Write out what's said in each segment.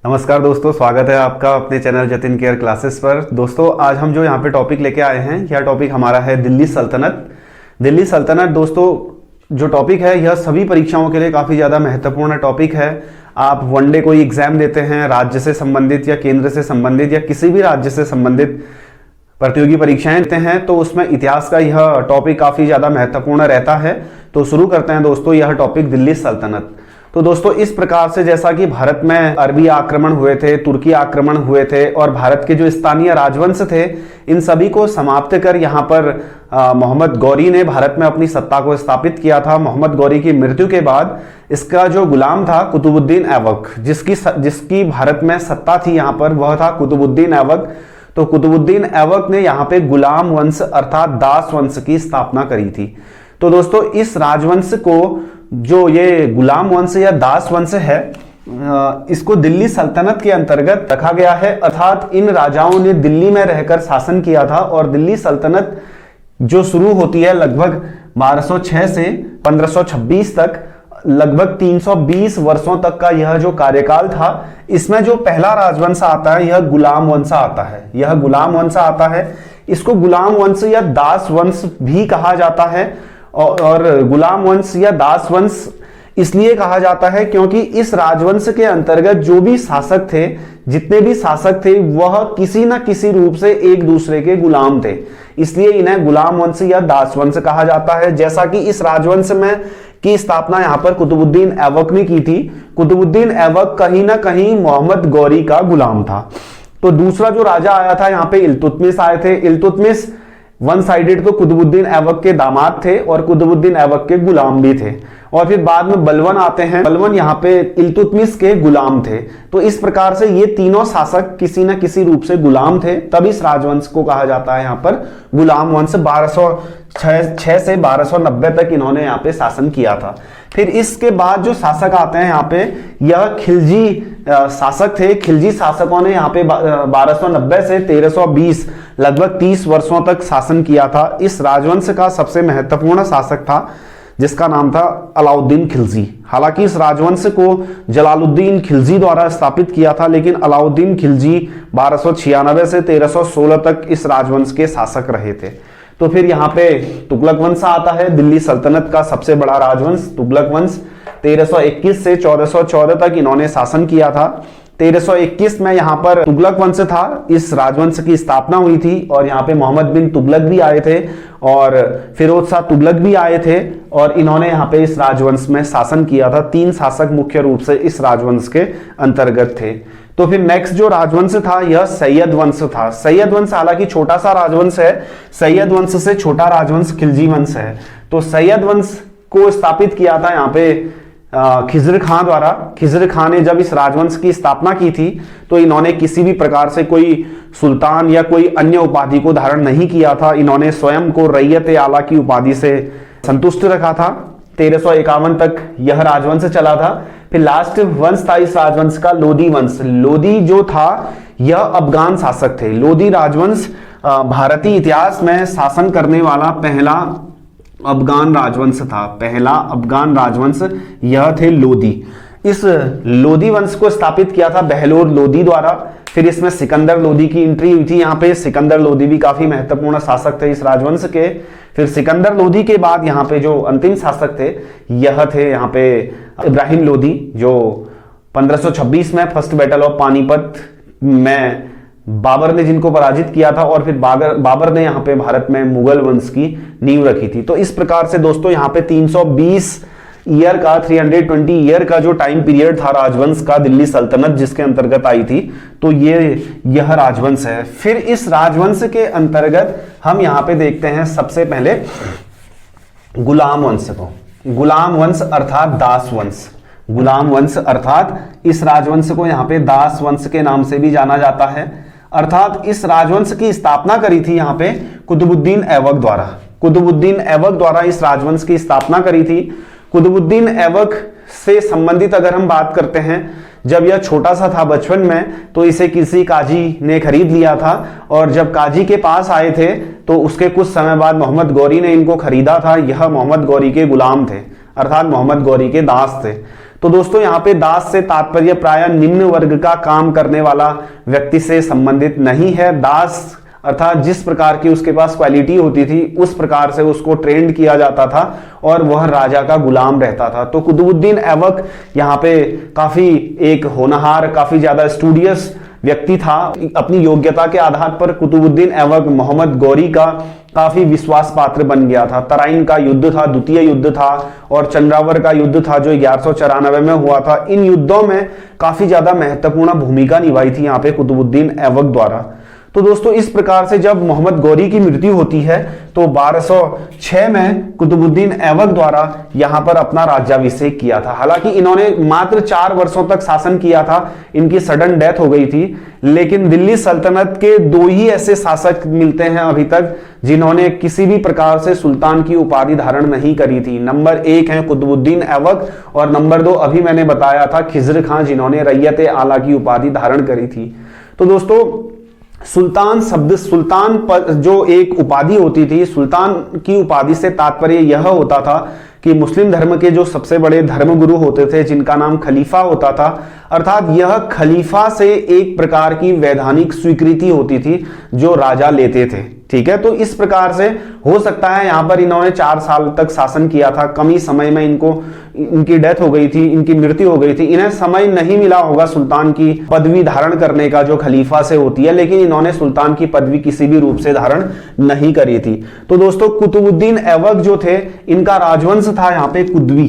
नमस्कार दोस्तों, स्वागत है आपका अपने चैनल जतिन केयर क्लासेस पर। दोस्तों आज हम जो यहाँ पे टॉपिक लेके आए हैं, यह टॉपिक हमारा है दिल्ली सल्तनत। दिल्ली सल्तनत दोस्तों जो टॉपिक है यह सभी परीक्षाओं के लिए काफ़ी ज़्यादा महत्वपूर्ण टॉपिक है। आप वनडे कोई एग्जाम देते हैं राज्य से संबंधित या केंद्र से संबंधित या किसी भी राज्य से संबंधित प्रतियोगी परीक्षाएं देते हैं तो उसमें इतिहास का यह टॉपिक काफ़ी ज़्यादा महत्वपूर्ण रहता है। तो शुरू करते हैं दोस्तों यह टॉपिक दिल्ली सल्तनत। तो दोस्तों इस प्रकार से जैसा कि भारत में अरबी आक्रमण हुए थे, तुर्की आक्रमण हुए थे और भारत के जो स्थानीय राजवंश थे इन सभी को समाप्त कर यहाँ पर मोहम्मद गौरी ने भारत में अपनी सत्ता को स्थापित किया था। मोहम्मद गौरी की मृत्यु के बाद इसका जो गुलाम था कुतुबुद्दीन ऐबक, जिसकी भारत में सत्ता थी यहाँ पर, वह था कुतुबुद्दीन ऐबक। तो कुतुबुद्दीन ऐबक ने यहाँ पे गुलाम वंश अर्थात दास वंश की स्थापना करी थी। तो दोस्तों इस राजवंश को, जो ये गुलाम वंश या दास वंश है, इसको दिल्ली सल्तनत के अंतर्गत रखा गया है। अर्थात इन राजाओं ने दिल्ली में रहकर शासन किया था और दिल्ली सल्तनत जो शुरू होती है लगभग 1206 से 1526 तक, लगभग 320 वर्षों तक का यह जो कार्यकाल था, इसमें जो पहला राजवंश आता है यह गुलाम वंश आता है। यह गुलाम वंश आता है, इसको गुलाम वंश या दास वंश भी कहा जाता है। और गुलाम वंश या दास वंश इसलिए कहा जाता है क्योंकि इस राजवंश के अंतर्गत जो भी शासक थे, जितने भी शासक थे, वह किसी न किसी रूप से एक दूसरे के गुलाम थे, इसलिए इन्हें गुलाम वंश या दास वंश कहा जाता है। जैसा कि इस राजवंश में की स्थापना यहाँ पर कुतुबुद्दीन ऐबक ने की थी। कुतुबुद्दीन ऐबक कहीं ना कहीं मोहम्मद गौरी का गुलाम था। तो दूसरा जो राजा आया था यहाँ पे इल्तुतमिश आए थे। इल्तुतमिश वन साइडेड तो कुतुबुद्दीन ऐबक के दामाद थे और कुतुबुद्दीन ऐबक के गुलाम भी थे। और फिर बाद में बलवन आते हैं। बलवन यहाँ पे इल्तुतमिश के गुलाम थे। तो इस प्रकार से ये तीनों शासक किसी न किसी रूप से गुलाम थे, तब इस राजवंश को कहा जाता है यहाँ पर गुलाम वंश। 1206 से 1290 तक इन्होंने यहाँ पे शासन किया था। फिर इसके बाद जो शासक आते हैं यहाँ पे, यह खिलजी शासक थे। खिलजी शासकों ने यहाँ पे 1290 से 1320 लगभग 30 वर्षों तक शासन किया था। इस राजवंश का सबसे महत्वपूर्ण शासक था जिसका नाम था अलाउद्दीन खिलजी। हालांकि इस राजवंश को जलालुद्दीन खिलजी द्वारा स्थापित किया था, लेकिन अलाउद्दीन खिलजी 1296 से 1316 तक इस राजवंश के शासक रहे थे। तो फिर यहाँ पे तुगलक वंश आता है, दिल्ली सल्तनत का सबसे बड़ा राजवंश तुगलक वंश। 1321 से 1414 तक इन्होंने शासन किया था। 1321 में यहाँ पर तुगलक वंश था, इस राजवंश की स्थापना हुई थी और यहाँ पे मोहम्मद बिन तुगलक भी आए थे और फिरोज शाह तुगलक भी आए थे और इन्होंने यहाँ पे इस राजवंश में शासन किया था। 3 शासक मुख्य रूप से इस राजवंश के अंतर्गत थे। तो फिर नेक्स्ट जो राजवंश था यह सैयद वंश था। सैयद वंश हालांकि छोटा सा राजवंश है, सैयद वंश से छोटा राजवंश खिलजी वंश है। तो सैयद वंश को स्थापित किया था यहाँ पे खिजर खां द्वारा। खिजर खां ने जब इस राजवंश की स्थापना की थी तो इन्होंने किसी भी प्रकार से कोई सुल्तान या कोई अन्य उपाधि को धारण नहीं किया था। इन्होंने स्वयं को रैयत आला की उपाधि से संतुष्ट रखा था। 1351 तक यह राजवंश चला था। फिर लास्ट वंश था इस राजवंश का लोदी वंश। लोदी जो था यह अफगान शासक थे। लोदी राजवंश भारतीय इतिहास में शासन करने वाला पहला अफगान राजवंश था। पहला अफगान राजवंश यह थे लोदी। इस लोदी वंश को स्थापित किया था बहलोर लोदी द्वारा। फिर इसमें सिकंदर लोदी की एंट्री हुई थी। यहाँ पे सिकंदर लोदी भी काफी महत्वपूर्ण शासक थे इस राजवंश के। फिर सिकंदर लोदी के बाद यहाँ पे जो अंतिम शासक थे यह थे यहाँ पे इब्राहिम लोदी, जो 1526 में फर्स्ट बैटल ऑफ पानीपत में बाबर ने जिनको पराजित किया था और फिर बाबर ने यहाँ पे भारत में मुगल वंश की नींव रखी थी। तो इस प्रकार से दोस्तों यहाँ पे 320 ईयर का 320 ईयर का जो टाइम पीरियड था राजवंश का, दिल्ली सल्तनत जिसके अंतर्गत आई थी, तो यह राजवंश है। फिर इस राजवंश के अंतर्गत हम यहाँ पे देखते हैं सबसे पहले गुलाम वंश को। गुलाम वंश अर्थात दास वंश। गुलाम वंश अर्थात इस राजवंश को यहाँ पे दास वंश के नाम से भी जाना जाता है। अर्थात इस राजवंश की स्थापना करी थी यहाँ पे कुतुबुद्दीन ऐबक द्वारा। कुतुबुद्दीन ऐबक द्वारा इस राजवंश की स्थापना करी थी। कुतुबुद्दीन ऐबक से संबंधित अगर हम बात करते हैं, जब यह छोटा सा था बचपन में तो इसे किसी काजी ने खरीद लिया था और जब काजी के पास आए थे तो उसके कुछ समय बाद मोहम्मद गौरी ने इनको खरीदा था। यह मोहम्मद गौरी के गुलाम थे, अर्थात मोहम्मद गौरी के दास थे। तो दोस्तों यहाँ पे दास से तात्पर्य प्राय निम्न वर्ग का काम करने वाला व्यक्ति से संबंधित नहीं है। दास अर्थात जिस प्रकार की उसके पास क्वालिटी होती थी उस प्रकार से उसको ट्रेंड किया जाता था और वह राजा का गुलाम रहता था। तो कुतुबुद्दीन ऐबक यहाँ पे काफी एक होनहार, काफी ज्यादा स्टूडियस व्यक्ति था। अपनी योग्यता के आधार पर कुतुबुद्दीन ऐबक मोहम्मद गौरी का काफी विश्वास पात्र बन गया था। तराइन का युद्ध था, द्वितीय युद्ध था, और चंद्रावर का युद्ध था जो 1194 में हुआ था। इन युद्धों में काफी ज्यादा महत्वपूर्ण भूमिका निभाई थी यहाँ पे कुतुबुद्दीन ऐबक द्वारा। तो दोस्तों इस प्रकार से जब मोहम्मद गौरी की मृत्यु होती है तो 1206 में कुतुबुद्दीन ऐबक द्वारा यहां पर अपना राज्याभिषेक किया था। हालांकि इन्होंने मात्र 4 वर्षों तक शासन किया था, इनकी सडन डेथ हो गई थी। लेकिन दिल्ली सल्तनत के 2 ही ऐसे शासक मिलते हैं अभी तक जिन्होंने किसी भी प्रकार से सुल्तान की उपाधि धारण नहीं करी थी। नंबर 1 है कुतुबुद्दीन ऐबक और नंबर 2 अभी मैंने बताया था खिज़्र खां जिन्होंने रैयत आला की उपाधि धारण करी थी। तो दोस्तों सुल्तान शब्द, सुल्तान पर जो एक उपाधि होती थी, सुल्तान की उपाधि से तात्पर्य यह होता था कि मुस्लिम धर्म के जो सबसे बड़े धर्मगुरु होते थे जिनका नाम खलीफा होता था, अर्थात यह खलीफा से एक प्रकार की वैधानिक स्वीकृति होती थी जो राजा लेते थे। ठीक है, तो इस प्रकार से हो सकता है यहां पर इन्होंने 4 साल तक शासन किया था। कम ही समय में इनकी डेथ हो गई थी, इनकी मृत्यु हो गई थी। इन्हें समय नहीं मिला होगा सुल्तान की पदवी धारण करने का जो खलीफा से होती है, लेकिन इन्होंने सुल्तान की पदवी किसी भी रूप से धारण नहीं करी थी। तो दोस्तों कुतुबुद्दीन ऐबक जो थे इनका राजवंश था यहाँ पे कुदवी,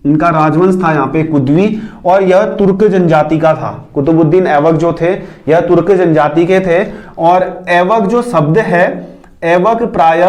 इनका राजवंश था यहाँ पे कुदवी, और यह तुर्क जनजाति का था। कुतुबुद्दीन ऐबक जो थे यह तुर्क जनजाति के थे। और ऐबक जो शब्द है, ऐबक प्राय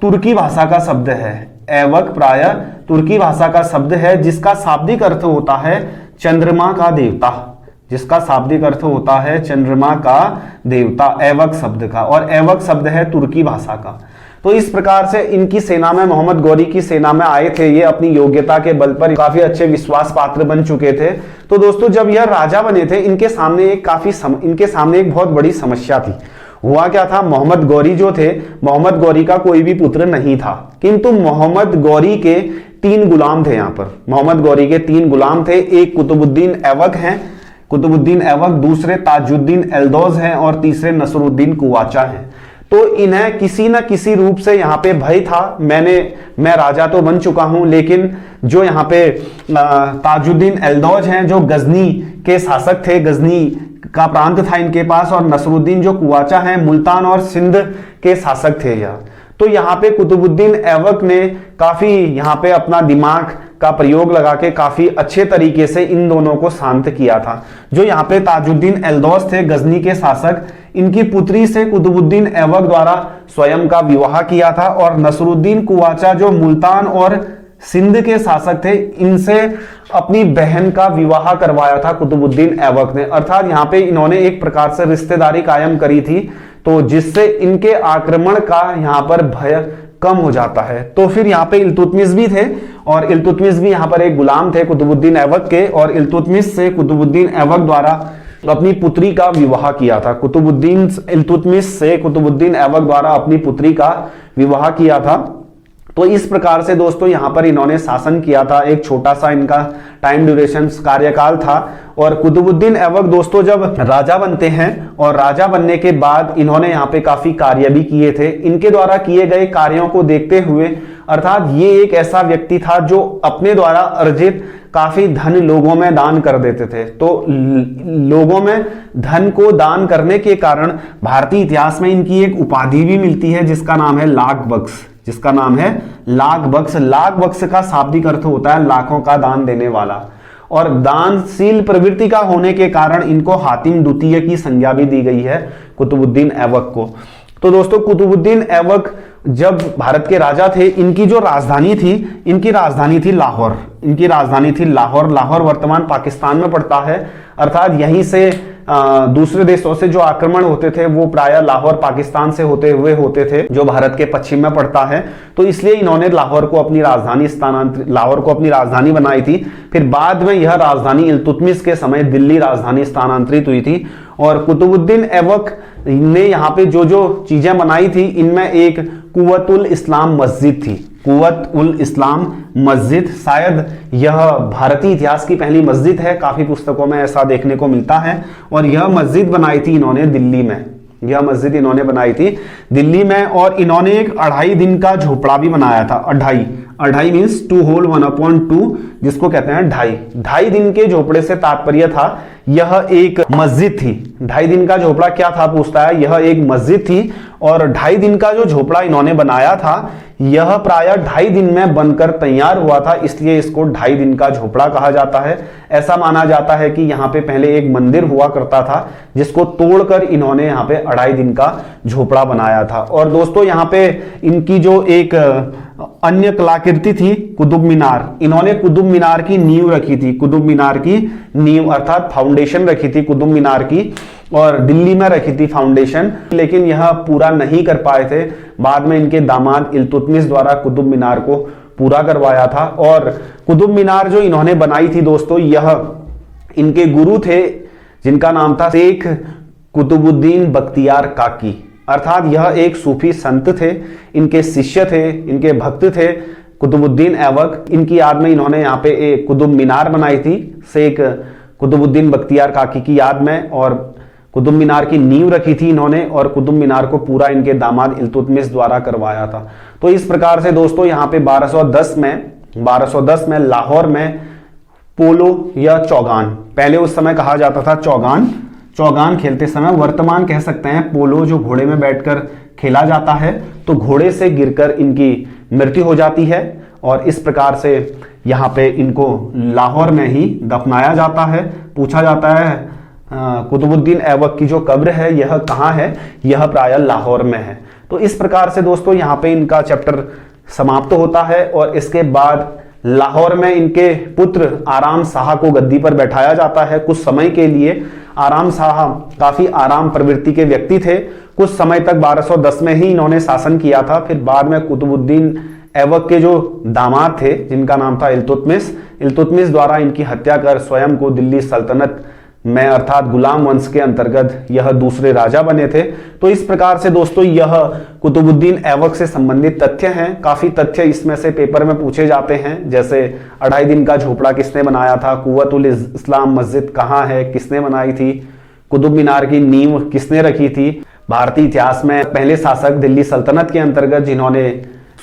तुर्की भाषा का शब्द है। ऐबक प्राय तुर्की भाषा का शब्द है जिसका शाब्दिक अर्थ होता है चंद्रमा का देवता, जिसका शाब्दिक अर्थ होता है चंद्रमा का देवता ऐबक शब्द का, और ऐबक शब्द है तुर्की भाषा का। तो इस प्रकार से इनकी सेना में, मोहम्मद गौरी की सेना में आए थे। ये अपनी योग्यता के बल पर काफी अच्छे विश्वास पात्र बन चुके थे। तो दोस्तों जब यह राजा बने थे इनके सामने एक बहुत बड़ी समस्या थी। हुआ क्या था, मोहम्मद गौरी जो थे, मोहम्मद गौरी का कोई भी पुत्र नहीं था, किंतु मोहम्मद गौरी के 3 गुलाम थे। यहाँ पर मोहम्मद गौरी के 3 गुलाम थे। एक कुतुबुद्दीन ऐबक हैं, कुतुबुद्दीन ऐबक, दूसरे ताजुद्दीन एल्दौज हैं और तीसरे नसरुद्दीन कुवाचा हैं। तो इन्हें किसी न किसी रूप से यहाँ पे भय था, मैं राजा तो बन चुका हूं, लेकिन जो यहाँ पे ताजुद्दीन एल्दौज हैं जो गजनी के शासक थे, गजनी का प्रांत था इनके पास, और नसरुद्दीन जो कुवाचा हैं मुल्तान और सिंध के शासक थे यह। तो यहाँ पे कुतुबुद्दीन ऐबक ने काफी यहाँ पे अपना दिमाग का प्रयोग लगा के काफी अच्छे तरीके से इन दोनों को शांत किया था। जो यहाँ पे ताजुद्दीन एल्दौज थे गजनी के शासक, इनकी पुत्री से कुतुबुद्दीन ऐबक द्वारा स्वयं का विवाह किया था, और नसरुद्दीन कुवाचा जो मुल्तान और सिंध के शासक थे इनसे अपनी बहन का विवाह करवाया था कुतुबुद्दीन ऐबक ने। अर्थात यहाँ पे इन्होंने एक प्रकार से रिश्तेदारी कायम करी थी, तो जिससे इनके आक्रमण का यहाँ पर भय कम हो जाता है। तो फिर यहाँ पे इल्तुतमिश भी थे, और इल्तुतमिश भी यहाँ पर एक गुलाम थे कुतुबुद्दीन ऐबक के, और इल्तुतमिश से कुतुबुद्दीन ऐबक द्वारा अपनी पुत्री का विवाह किया था। इल्तुतमिश से कुतुबुद्दीन ऐबक द्वारा अपनी पुत्री का विवाह किया था। तो इस प्रकार से दोस्तों यहाँ पर इन्होंने शासन किया था। एक छोटा सा इनका टाइम ड्यूरेशन कार्यकाल था। और कुतुबुद्दीन ऐबक दोस्तों जब राजा बनते हैं, और राजा बनने के बाद इन्होंने यहाँ पे काफी कार्य भी किए थे। इनके द्वारा किए गए कार्यों को देखते हुए, अर्थात ये एक ऐसा व्यक्ति था जो अपने द्वारा अर्जित काफी धन लोगों में दान कर देते थे। तो लोगों में धन को दान करने के कारण भारतीय इतिहास में इनकी एक उपाधि भी मिलती है जिसका नाम है लाख बख्श, जिसका नाम है लाख बख्श। लाख बख्श का शाब्दिक अर्थ होता है लाखों का दान देने वाला, और दानशील प्रवृत्ति का होने के कारण इनको हातिम द्वितीय की संज्ञा भी दी गई है कुतुबुद्दीन ऐबक को। तो दोस्तों कुतुबुद्दीन ऐबक जब भारत के राजा थे, इनकी जो राजधानी थी, इनकी राजधानी थी लाहौर। इनकी राजधानी थी लाहौर। लाहौर वर्तमान पाकिस्तान में पड़ता है। अर्थात यहीं से दूसरे देशों से जो आक्रमण होते थे वो प्रायः लाहौर पाकिस्तान से होते हुए होते थे, जो भारत के पश्चिम में पड़ता है। तो इसलिए इन्होंने लाहौर को अपनी राजधानी बनाई थी। फिर बाद में यह राजधानी इल्तुतमिश के समय दिल्ली राजधानी स्थानांतरित हुई थी। और कुतुबुद्दीन ऐबक ने यहाँ पे जो जो चीजें बनाई थी, इनमें एक कुव्वतुल इस्लाम मस्जिद थी। कुव्वत उल इस्लाम मस्जिद। शायद यह भारतीय इतिहास की पहली मस्जिद है, काफी पुस्तकों में ऐसा देखने को मिलता है। और यह मस्जिद बनाई थी इन्होंने दिल्ली में, यह मस्जिद इन्होंने बनाई थी दिल्ली में। और इन्होंने एक 2.5 दिन का झोपड़ा भी बनाया था। 2.5 मीन्स 2 होल 1/2, जिसको कहते हैं ढाई। 2.5 दिन के झोपड़े से तात्पर्य था यह एक मस्जिद थी। 2.5 दिन का झोपड़ा क्या था पूछता है, यह एक मस्जिद थी। और 2.5 दिन का जो झोपड़ा इन्होंने बनाया था यह प्रायः 2.5 दिन में बनकर तैयार हुआ था, इसलिए इसको 2.5 दिन का झोपड़ा कहा जाता है। ऐसा माना जाता है कि यहाँ पे पहले एक मंदिर हुआ करता था जिसको तोड़कर इन्होंने यहाँ पे 2.5 दिन का झोपड़ा बनाया था। और दोस्तों यहाँ पे इनकी जो एक अन्य कलाकृति थी कुतुब मीनार, इन्होंने कुतुब मीनार की नींव रखी थी। कुतुब मीनार की नींव अर्थात फाउंडेशन रखी थी कुतुब मीनार की, और दिल्ली में रखी थी फाउंडेशन, लेकिन यह पूरा नहीं कर पाए थे। बाद में इनके दामाद इल्तुतमिश द्वारा कुतुब मीनार को पूरा करवाया था। और कुतुब मीनार जो इन्होंने बनाई थी दोस्तों, यह इनके गुरु थे जिनका नाम था शेख कुतुबुद्दीन बख्तियार काकी, अर्थात यह एक सूफी संत थे, इनके शिष्य थे, इनके भक्त थे कुतुबुद्दीन ऐबक। इनकी याद में इन्होंने यहाँ पे एक कुतुब मीनार बनाई थी शेख कुतुबुद्दीन बख्तियार काकी की याद में, और कुतुब मीनार की नींव रखी थी इन्होंने, और कुतुब मीनार को पूरा इनके दामाद इल्तुतमिश द्वारा करवाया था। तो इस प्रकार से दोस्तों यहाँ पे 1210 में लाहौर में पोलो या चौगान, पहले उस समय कहा जाता था चौगान खेलते समय, वर्तमान कह सकते हैं पोलो, जो घोड़े में बैठकर खेला जाता है। तो घोड़े से गिरकर इनकी मृत्यु हो जाती है, और इस प्रकार से यहाँ पे इनको लाहौर में ही दफनाया जाता है। पूछा जाता है कुतुबुद्दीन ऐबक की जो कब्र है यह कहाँ है, यह प्रायः लाहौर में है। तो इस प्रकार से दोस्तों यहाँ पे इनका चैप्टर समाप्त होता है। और इसके बाद लाहौर में इनके पुत्र आराम शाह को गद्दी पर बैठाया जाता है कुछ समय के लिए। आराम शाह काफी आराम प्रवृत्ति के व्यक्ति थे, कुछ समय तक 1210 में ही इन्होंने शासन किया था। फिर बाद में कुतुबुद्दीन ऐबक के जो दामाद थे जिनका नाम था इल्तुतमिश द्वारा इनकी हत्या कर स्वयं को दिल्ली सल्तनत में अर्थात गुलाम वंश के अंतर्गत यह दूसरे राजा बने थे। तो इस प्रकार से दोस्तों यह कुतुबुद्दीन ऐबक से संबंधित तथ्य हैं। काफी तथ्य इसमें से पेपर में पूछे जाते हैं, जैसे 2.5 दिन का झोपड़ा किसने बनाया था, कुव्वत उल इस्लाम मस्जिद कहाँ है, किसने बनाई थी, कुतुब मीनार की नींव किसने रखी थी। भारतीय इतिहास में पहले शासक दिल्ली सल्तनत के अंतर्गत जिन्होंने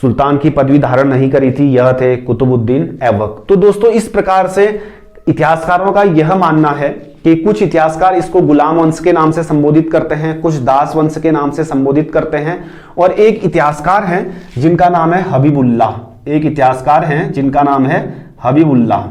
सुल्तान की पदवी धारण नहीं करी थी, यह थे कुतुबुद्दीन ऐबक। तो दोस्तों इस प्रकार से इतिहासकारों का यह मानना है कि कुछ इतिहासकार इसको गुलाम वंश के नाम से संबोधित करते हैं, कुछ दास वंश के नाम से संबोधित करते हैं। और एक इतिहासकार हैं जिनका नाम है हबीबुल्लाह, एक इतिहासकार हैं जिनका नाम है हबीबुल्लाह।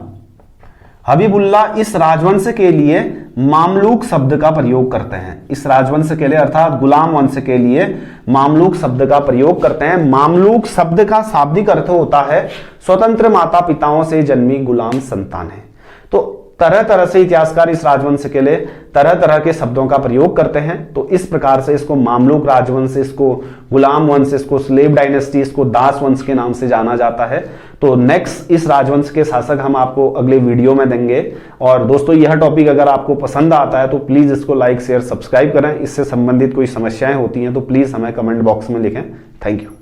हबीबुल्लाह इस राजवंश के लिए मामलूक शब्द का प्रयोग करते हैं। इस राजवंश के लिए अर्थात गुलाम वंश के लिए मामलूक शब्द का प्रयोग करते हैं। मामलूक शब्द का शाब्दिक अर्थ होता है स्वतंत्र माता पिताओं से जन्मी गुलाम संतानें। तो तरह तरह से इतिहासकार इस राजवंश के लिए तरह तरह के शब्दों का प्रयोग करते हैं। तो इस प्रकार से इसको मामलूक राजवंश, इसको गुलाम वंश, इसको स्लेव डायनेस्टी, इसको दास वंश के नाम से जाना जाता है। तो नेक्स्ट इस राजवंश के शासक हम आपको अगले वीडियो में देंगे। और दोस्तों यह टॉपिक अगर आपको पसंद आता है तो प्लीज इसको लाइक शेयर सब्सक्राइब करें। इससे संबंधित कोई समस्याएं होती हैं तो प्लीज हमें कमेंट बॉक्स में लिखें। Thank you.